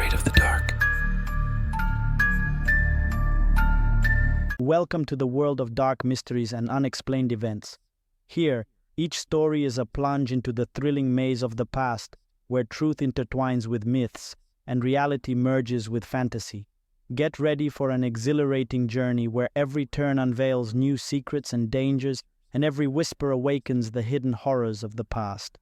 afraid of the dark? Welcome to the world of dark mysteries and unexplained events. Here, each story is a plunge into the thrilling maze of the past, where truth intertwines with myths and reality merges with fantasy. Get ready for an exhilarating journey where every turn unveils new secrets and dangers, and every whisper awakens the hidden horrors of the past.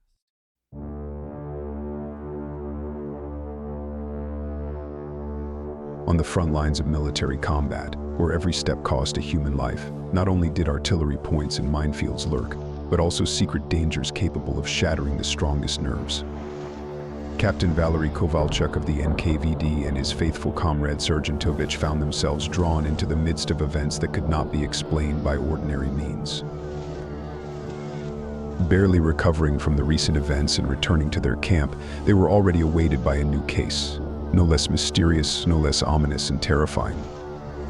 On the front lines of military combat, where every step cost a human life, not only did artillery points and minefields lurk, but also secret dangers capable of shattering the strongest nerves. Captain Valery Kovalchuk of the NKVD and his faithful comrade Sergentovich found themselves drawn into the midst of events that could not be explained by ordinary means. Barely recovering from the recent events and returning to their camp, they were already awaited by a new case. No less mysterious, no less ominous and terrifying.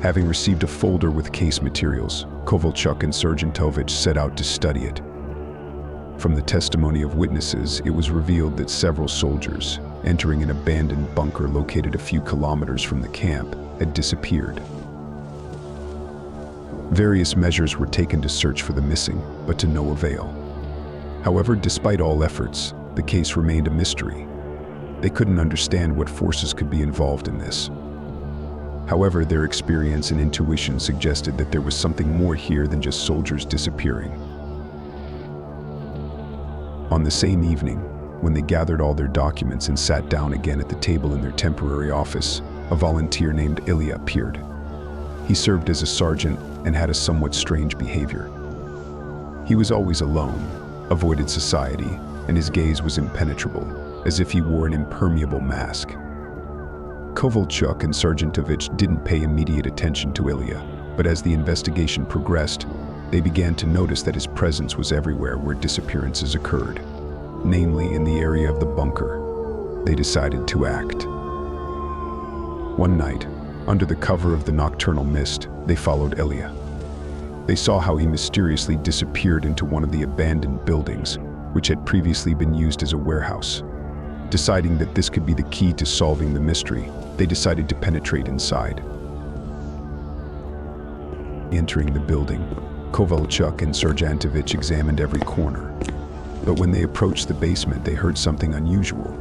Having received a folder with case materials, Kovalchuk and Sergentovich set out to study it. From the testimony of witnesses, it was revealed that several soldiers, entering an abandoned bunker located a few kilometers from the camp, had disappeared. Various measures were taken to search for the missing, but to no avail. However, despite all efforts, the case remained a mystery. They couldn't understand what forces could be involved in this. However, their experience and intuition suggested that there was something more here than just soldiers disappearing. On the same evening, when they gathered all their documents and sat down again at the table in their temporary office, a volunteer named Ilya appeared. He served as a sergeant and had a somewhat strange behavior. He was always alone, avoided society, and his gaze was impenetrable, as if he wore an impermeable mask. Kovalchuk and Sergentovich didn't pay immediate attention to Ilya, but as the investigation progressed, they began to notice that his presence was everywhere where disappearances occurred, namely in the area of the bunker. They decided to act. One night, under the cover of the nocturnal mist, they followed Ilya. They saw how he mysteriously disappeared into one of the abandoned buildings, which had previously been used as a warehouse. Deciding that this could be the key to solving the mystery, they decided to penetrate inside. Entering the building, Kovalchuk and Sergentovich examined every corner. But when they approached the basement, they heard something unusual.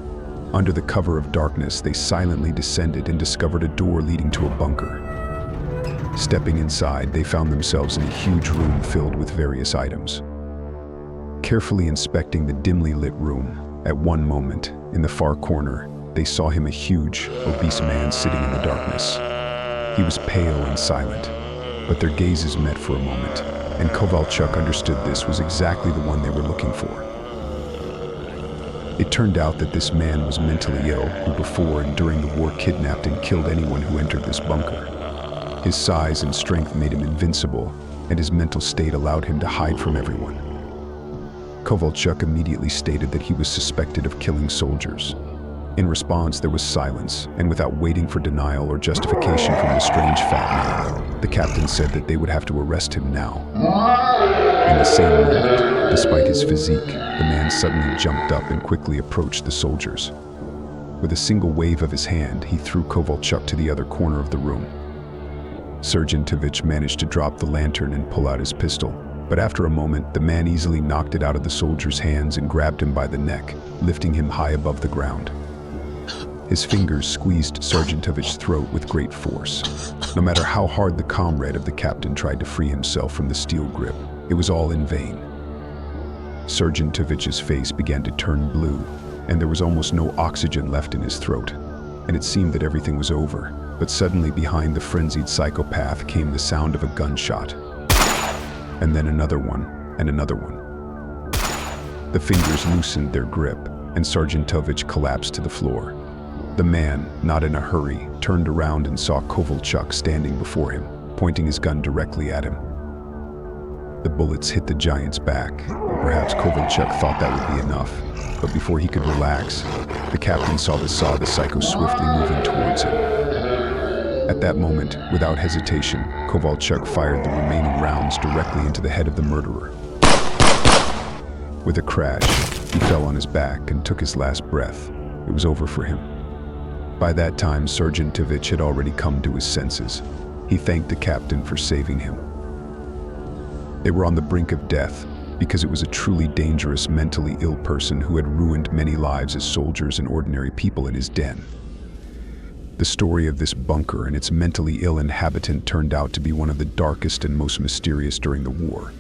Under the cover of darkness, they silently descended and discovered a door leading to a bunker. Stepping inside, they found themselves in a huge room filled with various items. Carefully inspecting the dimly lit room, at one moment, in the far corner, they saw him a huge, obese man sitting in the darkness. He was pale and silent, but their gazes met for a moment, and Kovalchuk understood this was exactly the one they were looking for. It turned out that this man was mentally ill, who before and during the war kidnapped and killed anyone who entered this bunker. His size and strength made him invincible, and his mental state allowed him to hide from everyone. Kovalchuk immediately stated that he was suspected of killing soldiers. In response, there was silence, and without waiting for denial or justification from the strange fat man, the captain said that they would have to arrest him now. In the same moment, despite his physique, the man suddenly jumped up and quickly approached the soldiers. With a single wave of his hand, he threw Kovalchuk to the other corner of the room. Sergentovich managed to drop the lantern and pull out his pistol, but after a moment, the man easily knocked it out of the soldier's hands and grabbed him by the neck, lifting him high above the ground. His fingers squeezed Sergentovich's throat with great force. No matter how hard the comrade of the captain tried to free himself from the steel grip, it was all in vain. Sergentovich's face began to turn blue, and there was almost no oxygen left in his throat, and it seemed that everything was over. But suddenly behind the frenzied psychopath came the sound of a gunshot. And then another one, and another one. The fingers loosened their grip, and Sergentovich collapsed to the floor. The man, not in a hurry, turned around and saw Kovalchuk standing before him, pointing his gun directly at him. The bullets hit the giant's back, and perhaps Kovalchuk thought that would be enough. But before he could relax, the captain saw the psycho swiftly moving towards him. At that moment, without hesitation, Kovalchuk fired the remaining rounds directly into the head of the murderer. With a crash, he fell on his back and took his last breath. It was over for him. By that time, Sergeant Tivich had already come to his senses. He thanked the captain for saving him. They were on the brink of death because it was a truly dangerous, mentally ill person who had ruined many lives as soldiers and ordinary people in his den. The story of this bunker and its mentally ill inhabitant turned out to be one of the darkest and most mysterious during the war.